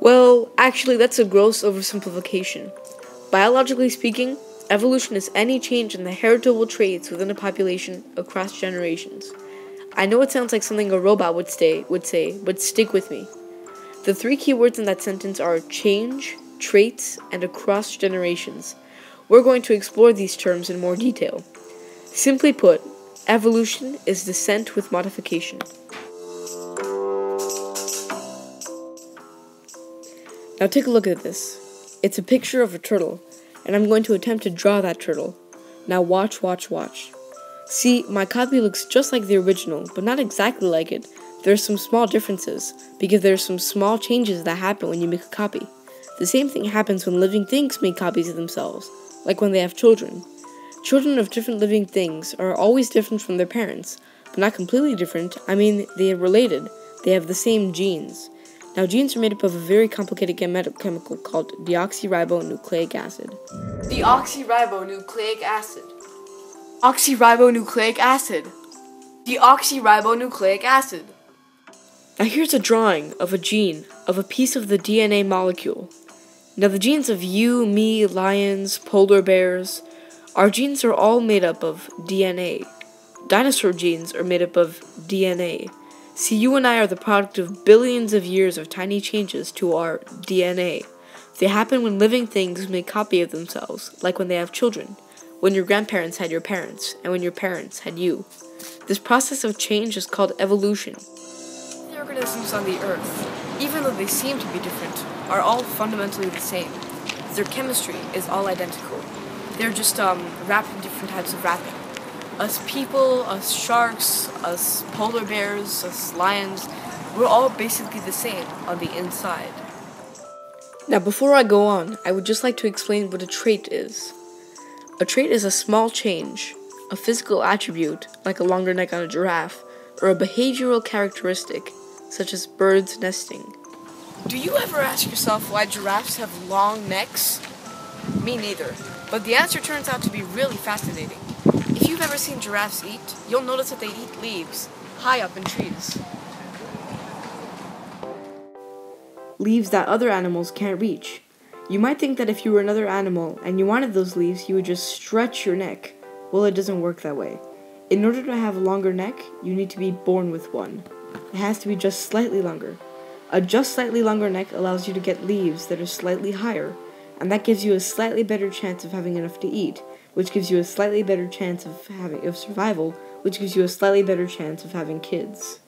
Well, actually, that's a gross oversimplification. Biologically speaking, evolution is any change in the heritable traits within a population across generations. I know it sounds like something a robot would say, but stick with me. The three key words in that sentence are change, traits, and across generations. We're going to explore these terms in more detail. Simply put, evolution is descent with modification. Now take a look at this. It's a picture of a turtle, and I'm going to attempt to draw that turtle. Now watch, watch, watch. See, my copy looks just like the original, but not exactly like it. There are some small differences, because there are some small changes that happen when you make a copy. The same thing happens when living things make copies of themselves, like when they have children. Children of different living things are always different from their parents, but not completely different. I mean, they are related. They have the same genes. Now, genes are made up of a very complicated chemical called deoxyribonucleic acid. Deoxyribonucleic acid. Oxyribonucleic acid. Deoxyribonucleic acid. Now here's a drawing of a gene, of a piece of the DNA molecule. Now the genes of you, me, lions, polar bears, our genes are all made up of DNA. Dinosaur genes are made up of DNA. See, you and I are the product of billions of years of tiny changes to our DNA. They happen when living things make a copy of themselves, like when they have children, when your grandparents had your parents, and when your parents had you. This process of change is called evolution. The organisms on the Earth, even though they seem to be different, are all fundamentally the same. Their chemistry is all identical. They're just wrapped in different types of wrapping. Us people, us sharks, us polar bears, us lions, we're all basically the same on the inside. Now before I go on, I would just like to explain what a trait is. A trait is a small change, a physical attribute, like a longer neck on a giraffe, or a behavioral characteristic, such as birds nesting. Do you ever ask yourself why giraffes have long necks? Me neither, but the answer turns out to be really fascinating. If you've ever seen giraffes eat, you'll notice that they eat leaves, high up in trees. Leaves that other animals can't reach. You might think that if you were another animal and you wanted those leaves, you would just stretch your neck. Well, it doesn't work that way. In order to have a longer neck, you need to be born with one. It has to be just slightly longer. A just slightly longer neck allows you to get leaves that are slightly higher, and that gives you a slightly better chance of having enough to eat, which gives you a slightly better chance of survival, which gives you a slightly better chance of having kids.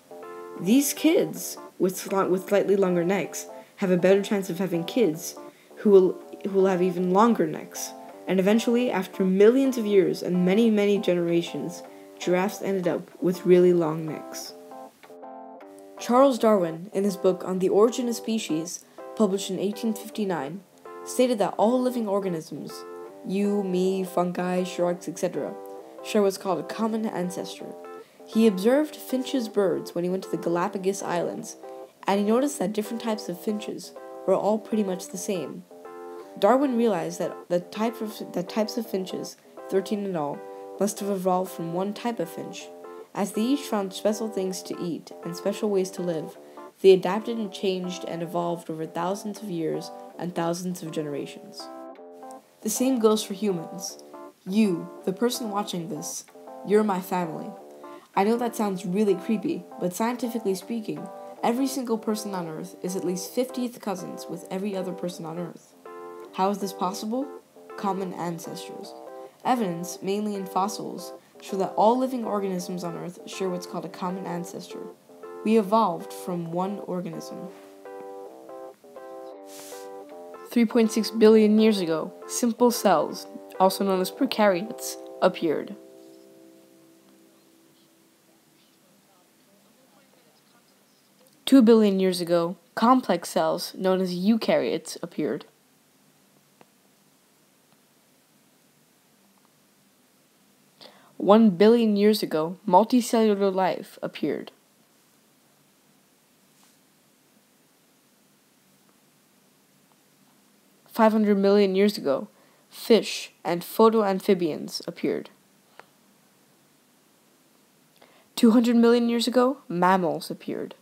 These kids with slightly longer necks have a better chance of having kids who will have even longer necks. And eventually, after millions of years and many, many generations, giraffes ended up with really long necks. Charles Darwin, in his book On the Origin of Species, published in 1859, stated that all living organisms, you, me, fungi, sharks, etc., share what's called a common ancestor. He observed finches birds when he went to the Galapagos Islands, and he noticed that different types of finches were all pretty much the same. Darwin realized that the types of finches, 13 in all, must have evolved from one type of finch. As they each found special things to eat and special ways to live, they adapted and changed and evolved over thousands of years and thousands of generations. The same goes for humans. You, the person watching this, you're my family. I know that sounds really creepy, but scientifically speaking, every single person on Earth is at least 50th cousins with every other person on Earth. How is this possible? Common ancestors. Evidence, mainly in fossils, show that all living organisms on Earth share what's called a common ancestor. We evolved from one organism. 3.6 billion years ago, simple cells, also known as prokaryotes, appeared. 2 billion years ago, complex cells, known as eukaryotes, appeared. 1 billion years ago, multicellular life appeared. 500 million years ago, fish and photoamphibians appeared. 200 million years ago, mammals appeared.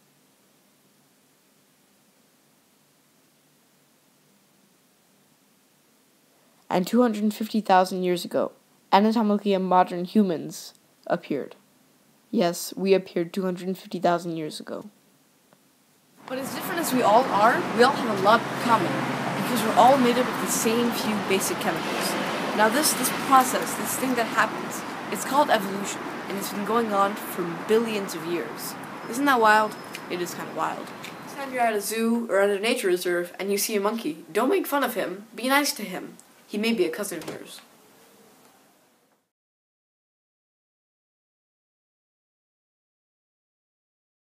and 250,000 years ago, anatomically modern humans appeared. Yes, we appeared 250,000 years ago. But as different as we all are, we all have a lot in common, because we're all made up of the same few basic chemicals. Now this process, this thing that happens, it's called evolution, and it's been going on for billions of years. Isn't that wild? It is kind of wild. Next time you're at a zoo or at a nature reserve and you see a monkey, don't make fun of him, be nice to him. He may be a cousin of yours.